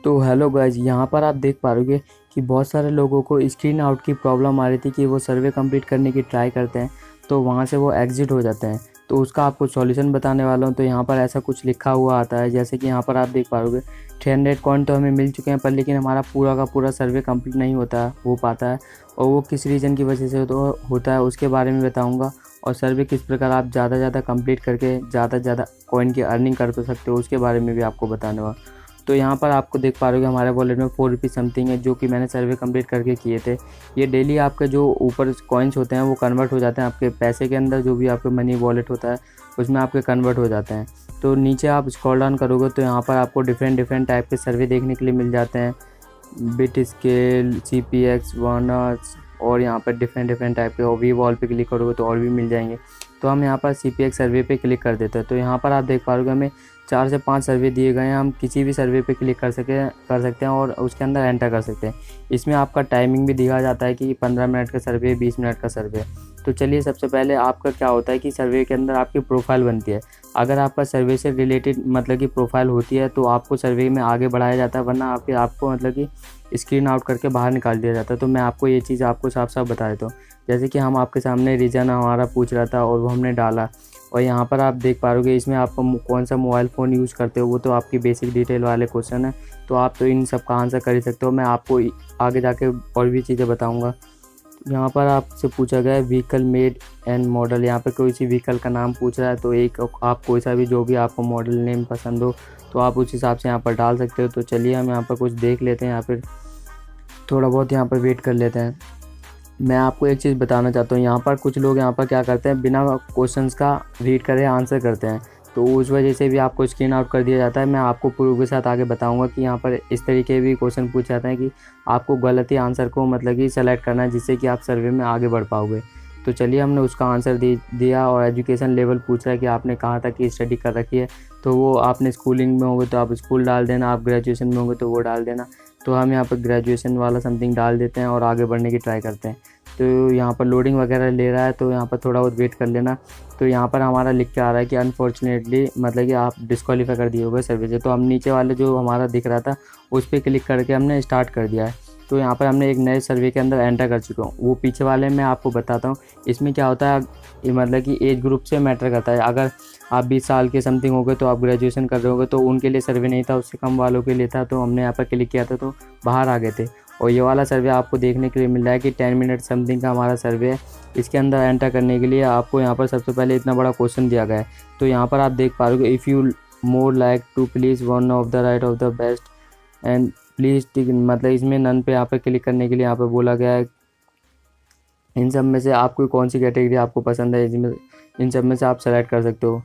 तो hello guys, यहाँ पर आप देख पा रहे कि बहुत सारे लोगों को स्क्रीन आउट की प्रॉब्लम आ रही थी कि वो सर्वे कंप्लीट करने की ट्राई करते हैं तो वहाँ से वो एग्जिट हो जाते हैं। तो उसका आपको सॉल्यूशन बताने वाला हूँ। तो यहाँ पर ऐसा कुछ लिखा हुआ आता है, जैसे कि यहाँ पर आप देख पा रहे 300 कॉइन तो हमें मिल चुके हैं, पर लेकिन हमारा पूरा का पूरा सर्वे कंप्लीट नहीं हो पाता है। और वो किस रीज़न की वजह से तो होता है उसके बारे में बताऊँगा। और सर्वे किस प्रकार आप ज़्यादा से ज़्यादा कंप्लीट करके ज़्यादा से ज़्यादा कॉइन की अर्निंग कर तो सकते हो, उसके बारे में भी आपको बताने वाला। तो यहाँ पर आपको देख पा रहे हो कि हमारे वॉलेट में 4 रुपीज़ समथिंग है, जो कि मैंने सर्वे कंप्लीट करके किए थे। ये डेली आपके जो ऊपर कॉइन्स होते हैं वो कन्वर्ट हो जाते हैं आपके पैसे के अंदर, जो भी आपके मनी वॉलेट होता है उसमें आपके कन्वर्ट हो जाते हैं। तो नीचे आप स्क्रॉल डाउन करोगे तो यहाँ पर आपको डिफरेंट टाइप के सर्वे देखने के लिए मिल जाते हैं। बिट स्केल, CPX, वॉनर्स, और यहाँ पर डिफरेंट टाइप के। और वी वॉल पे क्लिक करोगे तो और भी मिल जाएंगे। तो हम यहाँ पर CPX सर्वे पे क्लिक कर देते हैं। तो यहाँ पर आप देख पा रहे हो हमें 4 से 5 सर्वे दिए गए हैं। हम किसी भी सर्वे पे क्लिक कर सकते हैं और उसके अंदर एंटर कर सकते हैं। इसमें आपका टाइमिंग भी दिया जाता है कि 15 मिनट का सर्वे, 20 मिनट का सर्वे। तो चलिए, सबसे पहले आपका क्या होता है कि सर्वे के अंदर आपकी प्रोफाइल बनती है। अगर आपका सर्वे से रिलेटेड मतलब कि प्रोफाइल होती है तो आपको सर्वे में आगे बढ़ाया जाता है, वरना आपको मतलब कि स्क्रीन आउट करके बाहर निकाल दिया जाता है। तो मैं आपको ये चीज़ आपको साफ साफ बता देता हूँ। जैसे कि हम आपके सामने रीज़न हमारा पूछ रहा था और वो हमने डाला। और यहाँ पर आप देख पा रहे इसमें आपको कौन सा मोबाइल फ़ोन यूज़ करते हो, वो तो आपकी बेसिक डिटेल वाले क्वेश्चन है। तो आप तो इन सब का आंसर कर ही सकते हो। मैं आपको आगे जाके और भी चीज़ें बताऊँगा। यहाँ पर आपसे पूछा गया है व्हीकल मेड एंड मॉडल। यहाँ पर कोई सी व्हीकल का नाम पूछ रहा है, तो एक आप कोई सा भी जो भी आपको मॉडल नेम पसंद हो तो आप उस हिसाब से यहाँ पर डाल सकते हो। तो चलिए, हम यहाँ पर कुछ देख लेते हैं। यहाँ पर थोड़ा बहुत यहाँ पर वेट कर लेते हैं। मैं आपको एक चीज़ बताना चाहता हूँ। यहाँ पर कुछ लोग यहाँ पर क्या करते हैं, बिना क्वेश्चंस का रीड करे आंसर करते हैं, तो उस वजह से भी आपको स्क्रीन आउट कर दिया जाता है। मैं आपको प्रूफ के साथ आगे बताऊंगा कि यहाँ पर इस तरीके भी क्वेश्चन पूछे जाते हैं कि आपको गलत ही आंसर को मतलब कि सेलेक्ट करना है, जिससे कि आप सर्वे में आगे बढ़ पाओगे। तो चलिए, हमने उसका आंसर दिया। और एजुकेशन लेवल पूछ रहा है कि आपने कहाँ तक की स्टडी कर रखी है। तो वो आपने स्कूलिंग में होंगे तो आप स्कूल डाल देना, आप ग्रेजुएशन में होंगे तो वो डाल देना। तो हम यहाँ पर ग्रेजुएशन वाला समथिंग डाल देते हैं और आगे बढ़ने की ट्राई करते हैं। तो यहाँ पर लोडिंग वगैरह ले रहा है, तो यहाँ पर थोड़ा बहुत वेट कर लेना। तो यहाँ पर हमारा लिख के आ रहा है कि अनफॉर्चुनेटली मतलब कि आप डिस्क्वालीफाई कर दिए होगे सर्वे से। तो हम नीचे वाले जो हमारा दिख रहा था उस पर क्लिक करके हमने स्टार्ट कर दिया है। तो यहाँ पर हमने एक नए सर्वे के अंदर एंटर कर चुका हूँ। वो पीछे वाले मैं आपको बताता हूँ। इसमें क्या होता है, ये मतलब कि एज ग्रुप से मैटर करता है। अगर आप 20 साल के समथिंग हो गए तो आप ग्रेजुएशन कर रहे होगे, तो उनके लिए सर्वे नहीं था, उससे कम वालों के लिए था। तो हमने यहाँ पर क्लिक किया था तो बाहर आ गए थे। और ये वाला सर्वे आपको देखने के लिए मिल रहा है कि 10 मिनट समथिंग का हमारा सर्वे है। इसके अंदर एंटर करने के लिए आपको यहाँ पर सबसे पहले इतना बड़ा क्वेश्चन दिया गया है। तो यहाँ पर आप देख पा रहे हो, if you more like to please one of the right of the best and please tick, मतलब इसमें नन पे यहाँ पर क्लिक करने के लिए यहाँ पर बोला गया है। इन सब में से आपको कौन सी कैटेगरी आपको पसंद है, इसमें इन सब में से आप सेलेक्ट कर सकते हो।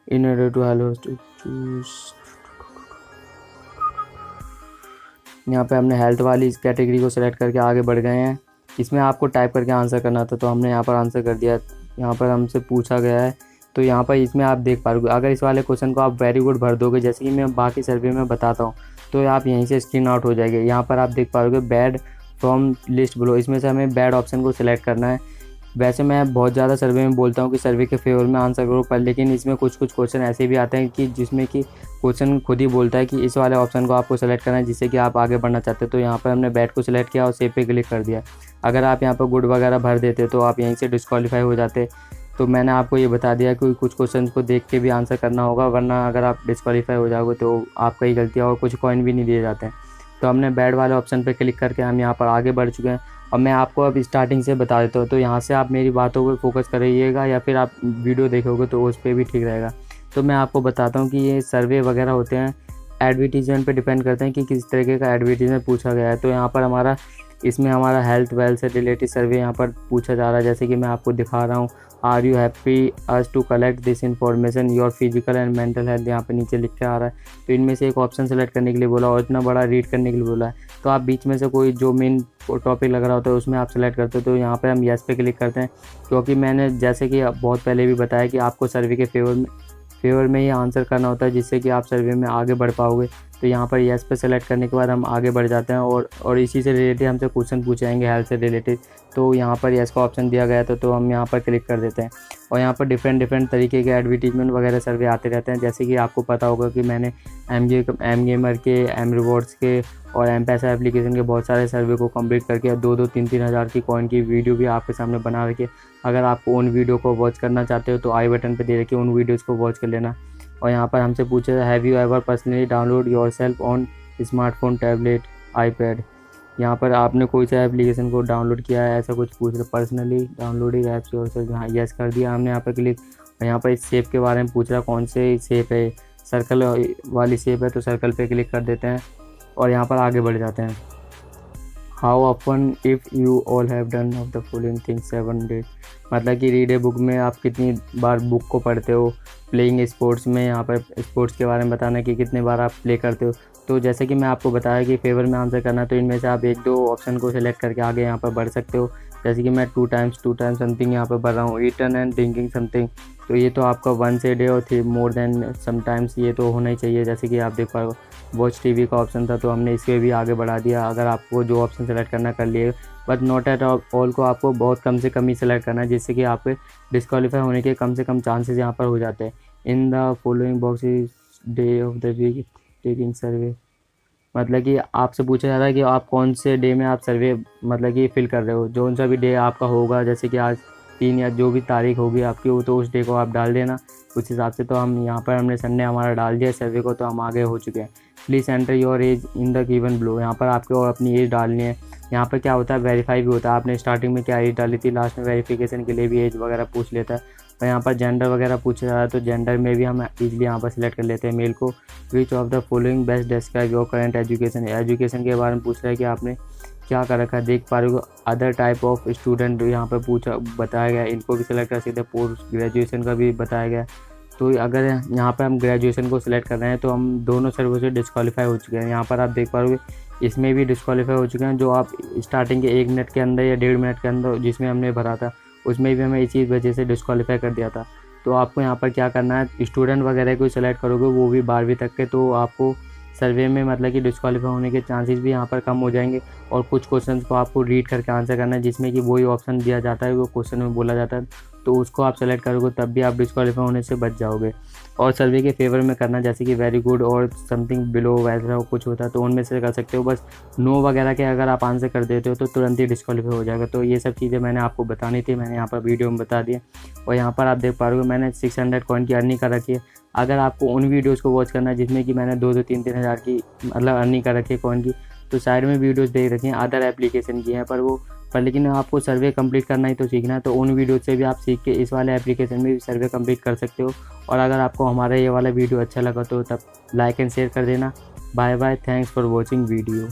In order to hello to choose, यहाँ पे हमने हेल्थ वाली इस कैटेगरी को सेलेक्ट करके आगे बढ़ गए हैं। इसमें आपको टाइप करके आंसर करना था, तो हमने यहाँ पर आंसर कर दिया। यहाँ पर हमसे पूछा गया है, तो यहाँ पर इसमें आप देख पा रहे हो, अगर इस वाले क्वेश्चन को आप वेरी गुड भर दोगे, जैसे कि मैं बाकी सर्वे में बताता हूँ, तो आप यहीं से स्क्रीन आउट हो जाएंगे। यहाँ पर आप देख पा रहे हो बैड फ्रॉम लिस्ट बिलो, इसमें से हमें बैड ऑप्शन को सिलेक्ट करना है। वैसे मैं बहुत ज़्यादा सर्वे में बोलता हूँ कि सर्वे के फेवर में आंसर करो, पर लेकिन इसमें कुछ क्वेश्चन ऐसे भी आते हैं कि जिसमें कि क्वेश्चन खुद ही बोलता है कि इस वाले ऑप्शन को आपको सेलेक्ट करना है जिससे कि आप आगे बढ़ना चाहते हो। तो यहाँ पर हमने बैट को सिलेक्ट किया और सेव पे क्लिक कर दिया। अगर आप यहाँ पर गुड वगैरह भर देते तो आप यहीं से डिस्क्वालीफाई हो जाते। तो मैंने आपको ये बता दिया कि कुछ क्वेश्चन को देख के भी आंसर करना होगा, वरना अगर आप डिस्क्वालीफाई हो जाओगे तो आपका ही गलती है और कुछ कॉइन भी नहीं दिए जाते हैं। तो हमने बैड वाले ऑप्शन पर क्लिक करके हम यहाँ पर आगे बढ़ चुके हैं। और मैं आपको अब स्टार्टिंग से बता देता हूँ, तो यहाँ से आप मेरी बातों पर फोकस करिएगा या फिर आप वीडियो देखोगे तो उस पर भी ठीक रहेगा। तो मैं आपको बताता हूँ कि ये सर्वे वगैरह होते हैं, एडवर्टीजमेंट पे डिपेंड करते हैं कि किस तरीके का एडवर्टीजमेंट पूछा गया है। तो यहाँ पर हमारा इसमें हमारा हेल्थ वेल्थ से रिलेटेड सर्वे यहाँ पर पूछा जा रहा है, जैसे कि मैं आपको दिखा रहा हूँ। Are you happy us to collect this information your physical and mental health, यहाँ पे नीचे लिख के आ रहा है। तो इनमें से एक ऑप्शन सेलेक्ट करने के लिए बोला और इतना बड़ा रीड करने के लिए बोला है। तो आप बीच में से कोई जो मेन टॉपिक लग रहा होता है उसमें आप सेलेक्ट करते हो। तो यहाँ पे हम येस पे क्लिक करते हैं, क्योंकि मैंने जैसे कि बहुत पहले भी बताया कि आपको सर्वे के फेवर में ही आंसर करना होता है, जिससे कि आप सर्वे में आगे बढ़ पाओगे। तो यहाँ पर येस पे सेलेक्ट करने के बाद हम आगे बढ़ जाते हैं और इसी से रिलेटेड हमसे क्वेश्चन पूछे जाएंगे हेल्थ से रिलेटेड। तो यहाँ पर येस का ऑप्शन दिया गया था, तो हम यहाँ पर क्लिक कर देते हैं। और यहाँ पर डिफरेंट तरीके के एडवर्टीजमेंट वगैरह सर्वे आते रहते हैं। जैसे कि आपको पता होगा कि मैंने एम गेमर के, एम रिवॉर्ड्स के और एम पैसा एप्लीकेशन के बहुत सारे सर्वे को कंप्लीट करके 2-3 हज़ार की कॉइन की वीडियो भी आपके सामने बना रखी है। अगर आपको उन वीडियो को वॉच करना चाहते हो तो आई बटन पे दे रखिए, उन वीडियोज़ को वॉच कर लेना। और यहाँ पर हमसे पूछे have you ever personally download yourself on smartphone, tablet, iPad. यहाँ पर आपने कोई सा एप्लीकेशन को डाउनलोड किया है, ऐसा कुछ पूछ रहा। पर्सनली डाउनलोडिंग ऐप्स योरसेल्फ, हाँ यस कर दिया हमने यहाँ पर क्लिक। और यहाँ पर इस शेप के बारे में पूछ रहा, कौन से शेप है, सर्कल वाली शेप है तो सर्कल पे क्लिक कर देते हैं और यहाँ पर आगे बढ़ जाते हैं। How often if you all have done of the following things 7 days, मतलब कि रीड ए बुक में आप कितनी बार बुक को पढ़ते हो। प्लेइंग स्पोर्ट्स में यहाँ पर स्पोर्ट्स के बारे में बताना कि कितने बार आप प्ले करते हो। तो जैसे कि मैं आपको बताया कि फेवर में आंसर करना, तो इनमें से आप 1-2 ऑप्शन को सिलेक्ट करके आगे यहाँ पर बढ़ सकते हो। जैसे कि मैं 2 टाइम्स समथिंग यहाँ पर बढ़ रहा हूँ। ईटन एंड ड्रिंकिंग समथिंग, तो ये तो आपका 1 a डे और 3 मोर देन समटाइम्स, ये तो होना ही चाहिए। जैसे कि आप देख पाओ वॉच टीवी का ऑप्शन था, तो हमने इसके भी आगे बढ़ा दिया। अगर आपको जो ऑप्शन सेलेक्ट करना कर लिए, बट नॉट एट ऑल को आपको बहुत कम से कम ही सेलेक्ट करना है, जिससे कि आपके डिस्क्वालीफाई होने के कम से कम चांसेस यहाँ पर हो जाते हैं। In the following box is day of the week taking survey, मतलब कि आपसे पूछा जा रहा है कि आप कौन से डे में आप सर्वे मतलब कि फिल कर रहे हो। जो सा भी डे आपका होगा, जैसे कि आज 3 या जो भी तारीख होगी आपकी, वो तो उस डे को आप डाल देना उस हिसाब से। तो हम यहाँ पर हमने संडे हमारा डाल दिया सर्वे को, तो हम आगे हो चुके हैं। Please enter your age in the given below, यहाँ पर आपको अपनी एज डालनी है। यहाँ पर क्या होता है, वेरीफाई भी होता है, आपने स्टार्टिंग में क्या एज डाली थी, लास्ट में वेरिफिकेशन के लिए भी एज वगैरह पूछ लेता है। और यहाँ पर जेंडर वगैरह पूछा जा रहा है, तो जेंडर में भी हम इजीली यहाँ पर सिलेक्ट कर लेते हैं मेल को। Which of the following best describe your current education, education के बारे में पूछ रहा है कि आपने क्या कर रखा है। देख पा रहे हो अदर टाइप ऑफ स्टूडेंट यहाँ पर पूछा बताया गया, इनको भी सिलेक्ट कर सकते हैं। पोस्ट ग्रेजुएशन का भी बताया गया। तो अगर यहाँ पर हम ग्रेजुएशन को सिलेक्ट कर रहे हैं तो हम दोनों सर्वो से डिस्क्वालीफाई हो चुके हैं। यहाँ पर आप देख पा रहे हो इसमें भी डिस्क्वालीफाई हो चुके हैं। जो आप स्टार्टिंग के 1 मिनट के अंदर या 1.5 मिनट के अंदर जिसमें हमने भरा था, उसमें भी हमें इसी वजह से डिस्क्वालीफाई कर दिया था। तो आपको यहाँ पर क्या करना है, स्टूडेंट वगैरह को सिलेक्ट करोगे, वो भी 12वीं तक के, तो आपको सर्वे में मतलब कि डिस्क्वालीफाई होने के चांसेस भी यहाँ पर कम हो जाएंगे। और कुछ क्वेश्चंस को आपको रीड करके आंसर करना है, जिसमें कि वही ऑप्शन दिया जाता है, वो क्वेश्चन में बोला जाता है, तो उसको आप सेलेक्ट करोगे तब भी आप डिस्क्वालीफाई होने से बच जाओगे। और सर्वे के फेवर में करना, जैसे कि वेरी गुड और समथिंग बिलो वैसा कुछ होता है, तो उनमें से कर सकते हो। बस नो वगैरह के अगर आप आंसर कर देते हो तो तुरंत ही डिस्क्वालीफाई हो जाएगा। तो ये सब चीज़ें मैंने आपको बतानी थी, मैंने यहाँ पर वीडियो में बता दिया। और यहाँ पर आप देख पा रहे हो मैंने 600 कॉइन की अर्निंग कर रखी है। अगर आपको उन वीडियोज़ को वॉच करना है जिसमें कि मैंने 2-3 हज़ार की मतलब अर्निंग कर रखी है कॉइन की, तो साइड में वीडियोज़ देख रखी हैं अदर एप्लीकेशन की हैं, पर लेकिन आपको सर्वे कंप्लीट करना ही तो सीखना है, तो उन वीडियो से भी आप सीख के इस वाले एप्लीकेशन में भी सर्वे कंप्लीट कर सकते हो। और अगर आपको हमारा ये वाला वीडियो अच्छा लगा तो तब लाइक एंड शेयर कर देना। Bye bye, thanks for watching video.